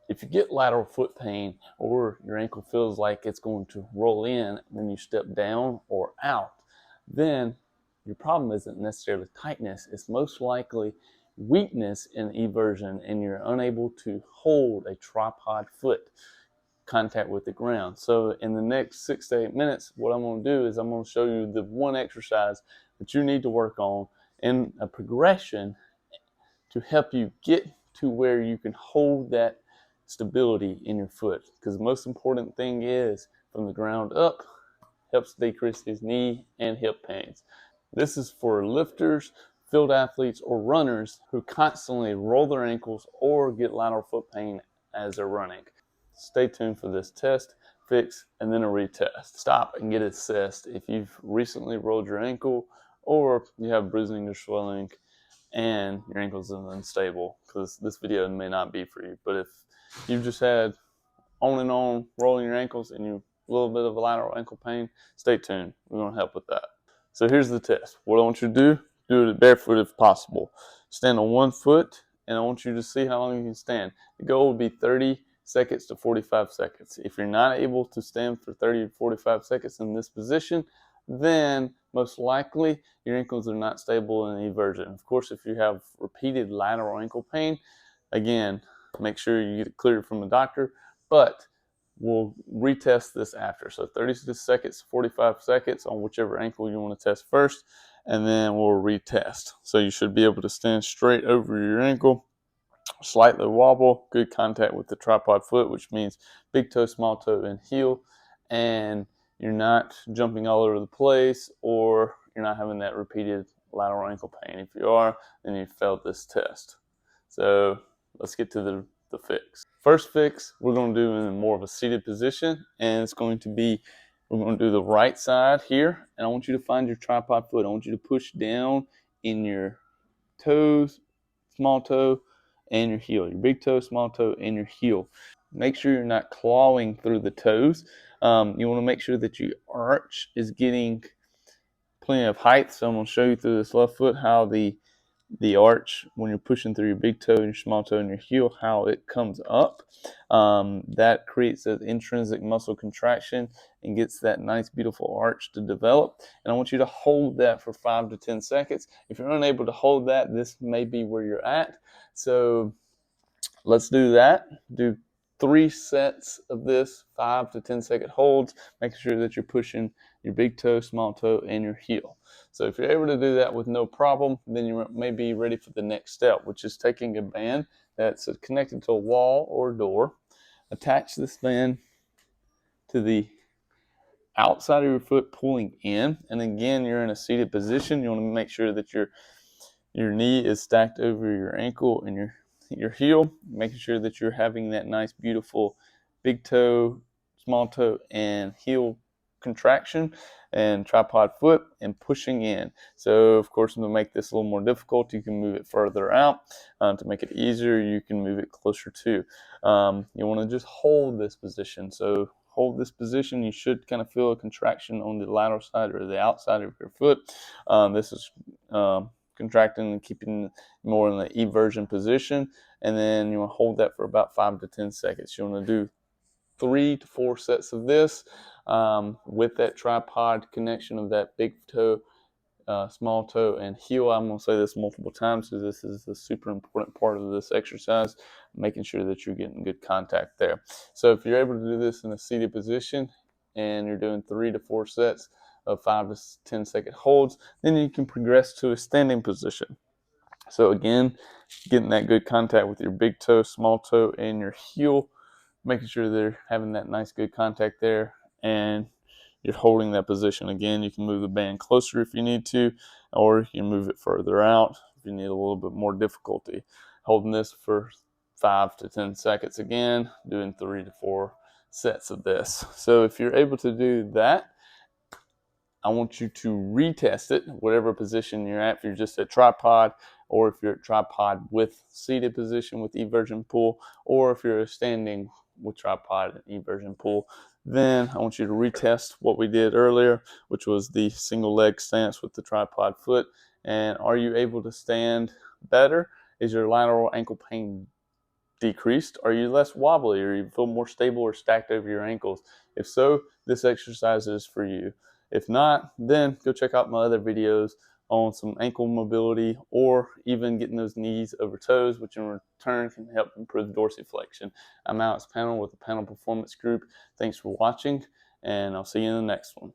If you get lateral foot pain or your ankle feels like it's going to roll in when you step down or out, then your problem isn't necessarily tightness. It's most likely weakness in eversion, and you're unable to hold a tripod foot contact with the ground. So in the next 6 to 8 minutes, what I'm going to do is I'm going to show you the one exercise that you need to work on in a progression to help you get to where you can hold that stability in your foot. Because the most important thing is from the ground up helps decrease these knee and hip pains. This is for lifters, field athletes, or runners who constantly roll their ankles or get lateral foot pain as they're running. Stay tuned for this test, fix, and then a retest. Stop and get assessed if you've recently rolled your ankle or you have bruising or swelling and your ankle's unstable, because this video may not be for you. But if you've just had on and on rolling your ankles and you a little bit of a lateral ankle pain, stay tuned. We're going to help with that. So here's the test. What I want you to do it barefoot if possible. Stand on one foot, and I want you to see how long you can stand. The goal would be 30 seconds to 45 seconds. If you're not able to stand for 30 to 45 seconds in this position, then most likely your ankles are not stable in eversion. Of course, if you have repeated lateral ankle pain, again, make sure you get it cleared from a doctor, but we'll retest this after. So 30 seconds, 45 seconds on whichever ankle you want to test first, and then we'll retest. So you should be able to stand straight over your ankle, slightly wobble, good contact with the tripod foot, which means big toe, small toe, and heel, and you're not jumping all over the place, or you're not having that repeated lateral ankle pain. If you are, then you failed this test. So let's get to the fix. First fix we're going to do in more of a seated position, and it's going to be, we're going to do the right side here, and I want you to find your tripod foot. I want you to push down in your toes, small toe, and your heel. Your big toe, small toe, and your heel. Make sure you're not clawing through the toes. You want to make sure that your arch is getting plenty of height. So I'm going to show you through this left foot how the arch, when you're pushing through your big toe and your small toe and your heel, how it comes up. That creates an intrinsic muscle contraction and gets that nice beautiful arch to develop, and I want you to hold that for 5 to 10 seconds. If you're unable to hold that, this may be where you're at. So let's do that. Do 3 sets of this 5 to 10 second holds, making sure that you're pushing your big toe, small toe, and your heel. So if you're able to do that with no problem, then you may be ready for the next step, which is taking a band that's connected to a wall or door. Attach this band to the outside of your foot, pulling in, and again, you're in a seated position. You want to make sure that your knee is stacked over your ankle and your heel, making sure that you're having that nice beautiful big toe, small toe, and heel contraction and tripod foot and pushing in. So of course, to make this a little more difficult, you can move it further out. To make it easier, you can move it closer to. You want to just hold this position. So hold this position. You should kind of feel a contraction on the lateral side or the outside of your foot. This is contracting and keeping more in the eversion position, and then you want to hold that for about 5 to 10 seconds. You want to do 3 to 4 sets of this with that tripod connection of that big toe, small toe, and heel. I'm going to say this multiple times because this is the super important part of this exercise, making sure that you're getting good contact there. So if you're able to do this in a seated position and you're doing 3 to 4 sets of 5 to 10 second holds, then you can progress to a standing position. So again, getting that good contact with your big toe, small toe, and your heel, making sure they're having that nice good contact there, and you're holding that position. Again, you can move the band closer if you need to, or you can move it further out if you need a little bit more difficulty. Holding this for 5 to 10 seconds again, doing 3 to 4 sets of this. So if you're able to do that, I want you to retest it, whatever position you're at. If you're just at tripod, or if you're at tripod with seated position with eversion pull, or if you're standing with tripod and eversion pull, then I want you to retest what we did earlier, which was the single leg stance with the tripod foot. And are you able to stand better? Is your lateral ankle pain decreased? Are you less wobbly, or you feel more stable or stacked over your ankles? If so, this exercise is for you. If not, then go check out my other videos on some ankle mobility, or even getting those knees over toes, which in return can help improve dorsiflexion. I'm Alex Pannell with the Pannell Performance Group. Thanks for watching, and I'll see you in the next one.